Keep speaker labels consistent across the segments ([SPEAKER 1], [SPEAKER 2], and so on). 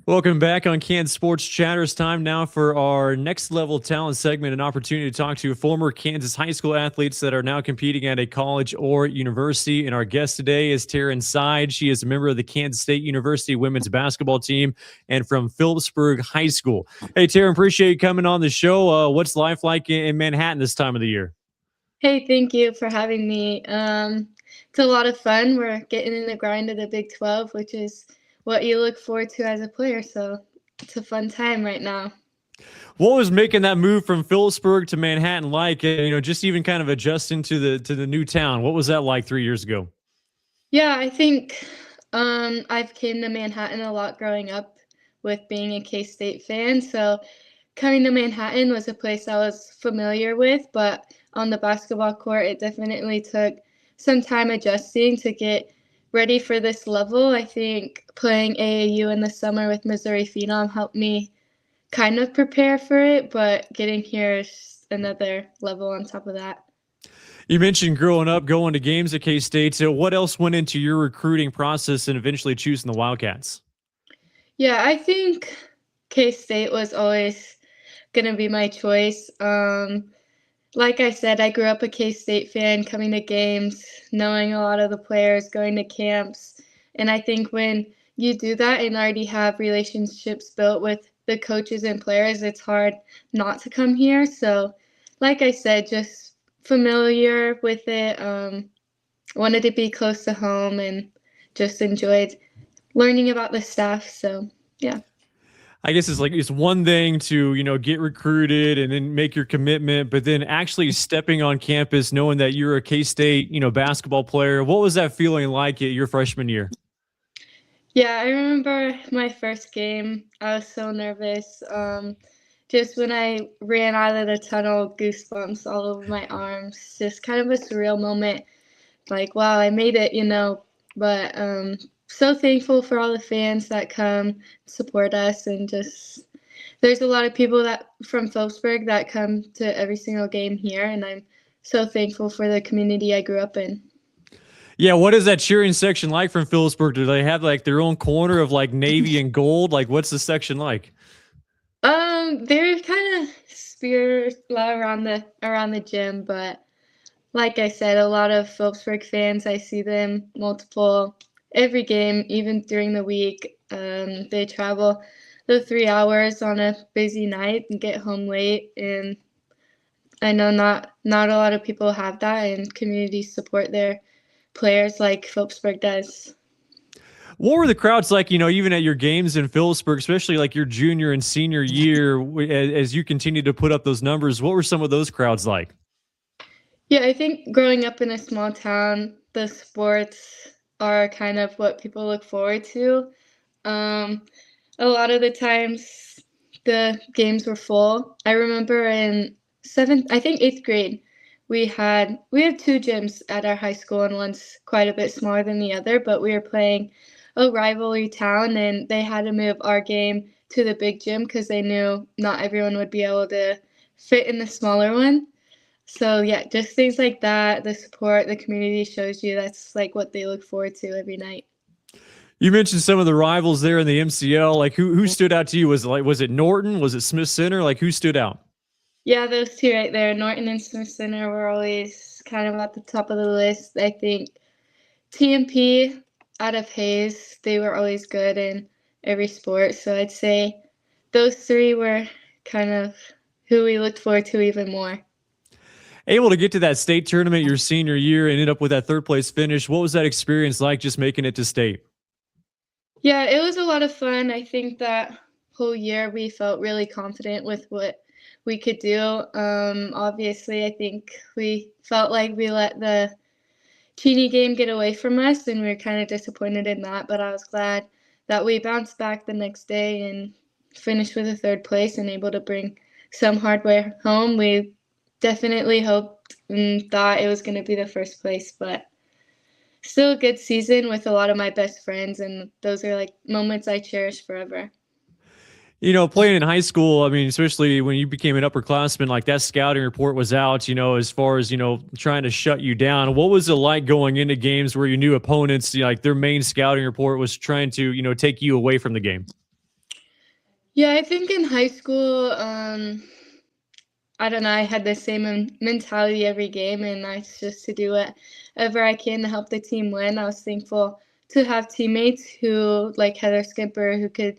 [SPEAKER 1] Welcome back on Kansas Sports Chatters. Time now for our next level talent segment, an opportunity to talk to former Kansas high school athletes that are now competing at a college or university. And our guest today is Taryn Sides. She is a member of the Kansas State University women's basketball team and from Phillipsburg High School. Hey, Taryn, appreciate you coming on the show. What's life like in Manhattan this time of the year?
[SPEAKER 2] Hey, thank you for having me. It's a lot of fun. We're getting in the grind of the Big 12, which is what you look forward to as a player. So it's a fun time right now.
[SPEAKER 1] What was making that move from Phillipsburg to Manhattan like? Just even kind of adjusting to the new town. What was that like 3 years ago?
[SPEAKER 2] Yeah, I think I've came to Manhattan a lot growing up with being a K-State fan. So coming to Manhattan was a place I was familiar with, but on the basketball court, it definitely took some time adjusting to get ready for this level. I think playing AAU in the summer with Missouri Phenom helped me kind of prepare for it, but getting here is another level on top of that.
[SPEAKER 1] You mentioned growing up, going to games at K-State. So what else went into your recruiting process and eventually choosing the Wildcats?
[SPEAKER 2] Yeah, I think K-State was always going to be my choice. Like I said, I grew up a K-State fan, coming to games, knowing a lot of the players, going to camps. And I think when you do that and already have relationships built with the coaches and players, it's hard not to come here. So, like I said, just familiar with it, wanted to be close to home and just enjoyed learning about the staff. So, yeah.
[SPEAKER 1] I guess it's one thing to, get recruited and then make your commitment, but then actually stepping on campus, knowing that you're a K-State, basketball player. What was that feeling like at your freshman year?
[SPEAKER 2] Yeah, I remember my first game. I was so nervous. Just when I ran out of the tunnel, goosebumps all over my arms. Just kind of a surreal moment. Like, wow, I made it. But so thankful for all the fans that come support us, and just there's a lot of people that from Phillipsburg that come to every single game here, and I'm so thankful for the community I grew up in.
[SPEAKER 1] Yeah, what is that cheering section like from Phillipsburg? Do they have like their own corner of like navy and gold? Like, what's the section like?
[SPEAKER 2] They're kind of spirit around the gym, but like I said, a lot of Phillipsburg fans. I see them multiple every game, even during the week. They travel the 3 hours on a busy night and get home late, and I know not a lot of people have that, and communities support their players like Phillipsburg does.
[SPEAKER 1] What were the crowds like, even at your games in Phillipsburg, especially like your junior and senior year, as you continue to put up those numbers? What were some of those crowds like?
[SPEAKER 2] Yeah, I think growing up in a small town, the sports are kind of what people look forward to. Um, a lot of the times the games were full. I remember in eighth grade, we had two gyms at our high school, and one's quite a bit smaller than the other, but we were playing a rivalry town, and they had to move our game to the big gym because they knew not everyone would be able to fit in the smaller one. So yeah, just things like that, the support the community shows you, that's like what they look forward to every night.
[SPEAKER 1] You mentioned some of the rivals there in the MCL. Like who stood out to you? Was it Norton? Was it Smith Center? Like who stood out?
[SPEAKER 2] Yeah, those two right there, Norton and Smith Center, were always kind of at the top of the list. I think TMP out of Hayes, they were always good in every sport. So I'd say those three were kind of who we looked forward to even more.
[SPEAKER 1] Able to get to that state tournament your senior year and ended up with that third place finish. What was that experience like, just making it to state?
[SPEAKER 2] Yeah, it was a lot of fun. I think that whole year we felt really confident with what we could do. Obviously, I think we felt like we let the Cheney game get away from us, and we were kind of disappointed in that. But I was glad that we bounced back the next day and finished with a third place and able to bring some hardware home. We definitely hoped and thought it was going to be the first place, but still a good season with a lot of my best friends, and those are like moments I cherish forever.
[SPEAKER 1] Playing in high school, I mean, especially when you became an upperclassman, like that scouting report was out, as far as, trying to shut you down. What was it like going into games where you knew opponents, like their main scouting report was trying to, take you away from the game?
[SPEAKER 2] Yeah, I think in high school, I don't know, I had the same mentality every game, and that's just to do whatever I can to help the team win. I was thankful to have teammates who, like Heather Skipper, who could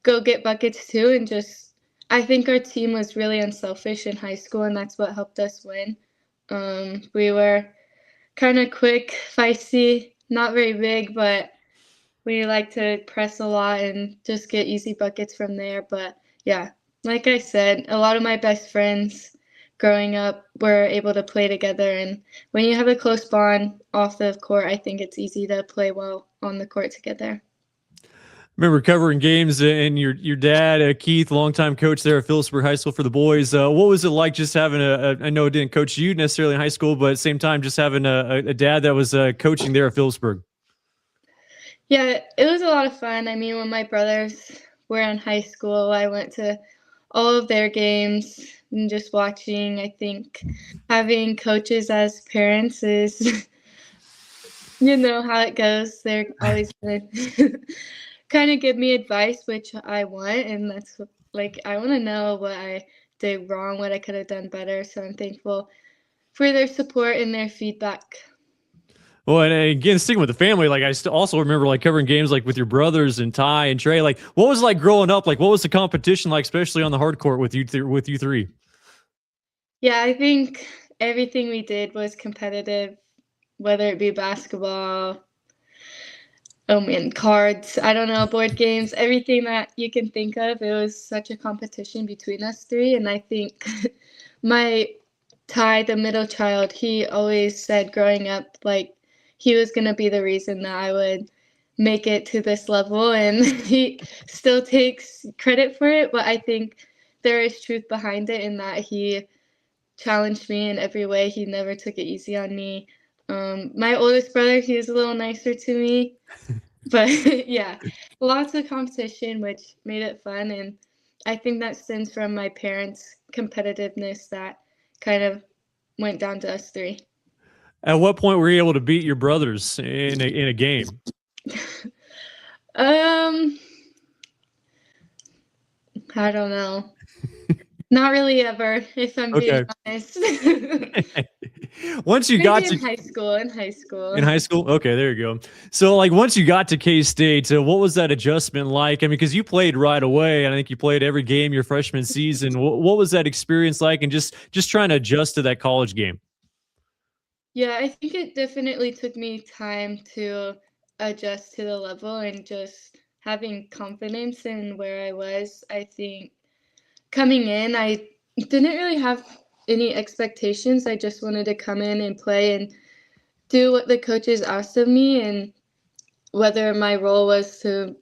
[SPEAKER 2] go get buckets too, and just I think our team was really unselfish in high school, and that's what helped us win. We were kind of quick, feisty, not very big, but we like to press a lot and just get easy buckets from there. But yeah, like I said, a lot of my best friends growing up were able to play together. And when you have a close bond off the court, I think it's easy to play well on the court together.
[SPEAKER 1] Remember covering games and your dad, Keith, longtime coach there at Phillipsburg High School for the boys. What was it like just having I know it didn't coach you necessarily in high school, but at the same time, just having a dad that was coaching there at Phillipsburg?
[SPEAKER 2] Yeah, it was a lot of fun. I mean, when my brothers were in high school, I went to all of their games and just watching. I think having coaches as parents is you know how it goes. They're always gonna kind of give me advice, which I want, and that's like I want to know what I did wrong, what I could have done better. So I'm thankful for their support and their feedback.
[SPEAKER 1] Well, and again, sticking with the family, like also remember like covering games like with your brothers and Ty and Trey. Like, what was it like growing up? Like, what was the competition like, especially on the hard court with with you three?
[SPEAKER 2] Yeah, I think everything we did was competitive, whether it be basketball, oh man, cards, I don't know, board games, everything that you can think of. It was such a competition between us three, and I think my Ty, the middle child, he always said growing up, like, he was gonna be the reason that I would make it to this level, and he still takes credit for it, but I think there is truth behind it in that he challenged me in every way. He never took it easy on me. My oldest brother, he was a little nicer to me, but yeah, lots of competition, which made it fun. And I think that stems from my parents' competitiveness that kind of went down to us three.
[SPEAKER 1] At what point were you able to beat your brothers in a game?
[SPEAKER 2] um, I don't know. Not really ever, if I'm being
[SPEAKER 1] Okay.
[SPEAKER 2] honest.
[SPEAKER 1] Once you
[SPEAKER 2] Maybe
[SPEAKER 1] got
[SPEAKER 2] in
[SPEAKER 1] to
[SPEAKER 2] high school, in high school.
[SPEAKER 1] in high school, okay, there you go. So, like, once you got to K State, what was that adjustment like? I mean, because you played right away, and I think you played every game your freshman season. What was that experience like, and just trying to adjust to that college game?
[SPEAKER 2] Yeah, I think it definitely took me time to adjust to the level and just having confidence in where I was. I think coming in, I didn't really have any expectations. I just wanted to come in and play and do what the coaches asked of me, and whether my role was to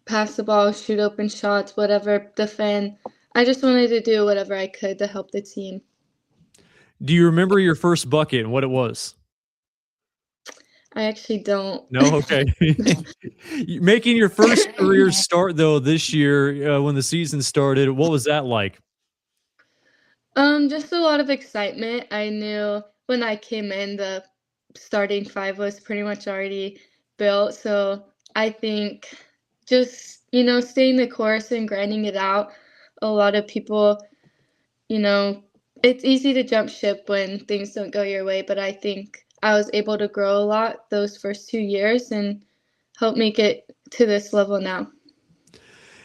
[SPEAKER 2] pass the ball, shoot open shots, whatever, defend. I just wanted to do whatever I could to help the team.
[SPEAKER 1] Do you remember your first bucket and what it was?
[SPEAKER 2] I actually don't.
[SPEAKER 1] No, okay. Making your first career start though this year when the season started, what was that like?
[SPEAKER 2] Just a lot of excitement. I knew when I came in, the starting five was pretty much already built. So I think just, staying the course and grinding it out. A lot of people, you know, it's easy to jump ship when things don't go your way, but I think I was able to grow a lot those first 2 years and help make it to this level now.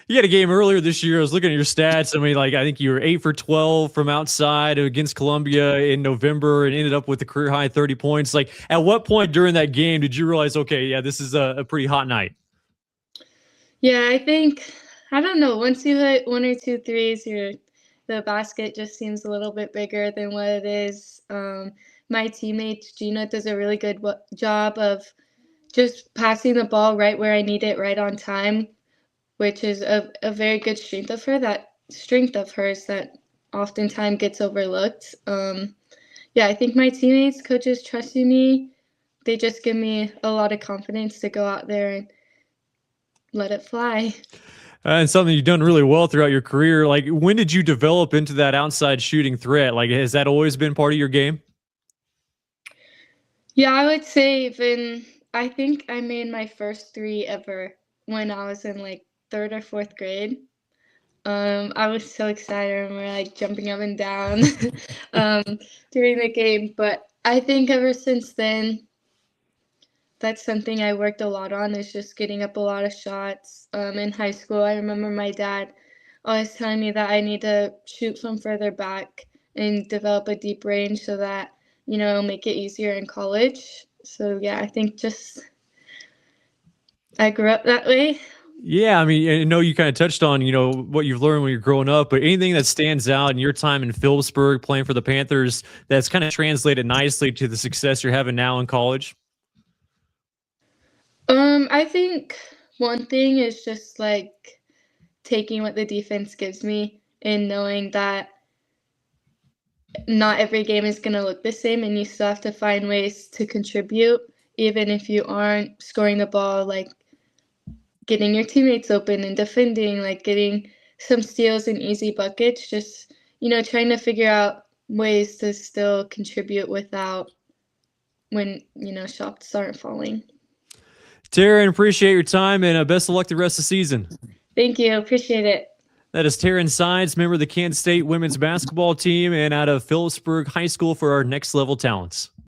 [SPEAKER 1] You had a game earlier this year. I was looking at your stats. I mean, like I think you were 8 for 12 from outside against Columbia in November, and ended up with a career high 30 points. Like, at what point during that game did you realize, okay, yeah, this is a pretty hot night?
[SPEAKER 2] Yeah, I think I don't know, once you hit one or two threes, the basket just seems a little bit bigger than what it is. My teammate Gina does a really good job of just passing the ball right where I need it, right on time, which is a very good strength of hers that oftentimes gets overlooked. Yeah, I think my teammates, coaches trusting me. They just give me a lot of confidence to go out there and let it fly.
[SPEAKER 1] And something you've done really well throughout your career. Like, when did you develop into that outside shooting threat? Like, has that always been part of your game?
[SPEAKER 2] Yeah, I would say even I think I made my first three ever when I was in like third or fourth grade. I was so excited and we're like jumping up and down um, during the game. But I think ever since then, that's something I worked a lot on is just getting up a lot of shots. In high school, I remember my dad always telling me that I need to shoot from further back and develop a deep range so that, it'll make it easier in college. So yeah, I think just I grew up that way.
[SPEAKER 1] Yeah, I mean, I know you kind of touched on, what you've learned when you're growing up, but anything that stands out in your time in Phillipsburg playing for the Panthers that's kind of translated nicely to the success you're having now in college?
[SPEAKER 2] I think one thing is just like taking what the defense gives me and knowing that not every game is going to look the same and you still have to find ways to contribute even if you aren't scoring the ball, like getting your teammates open and defending, like getting some steals and easy buckets, just trying to figure out ways to still contribute without when shots aren't falling.
[SPEAKER 1] Taryn, appreciate your time and best of luck the rest of the season.
[SPEAKER 2] Thank you, appreciate it.
[SPEAKER 1] That is Taryn Sides, member of the Kansas State women's basketball team and out of Phillipsburg High School for our next level talents.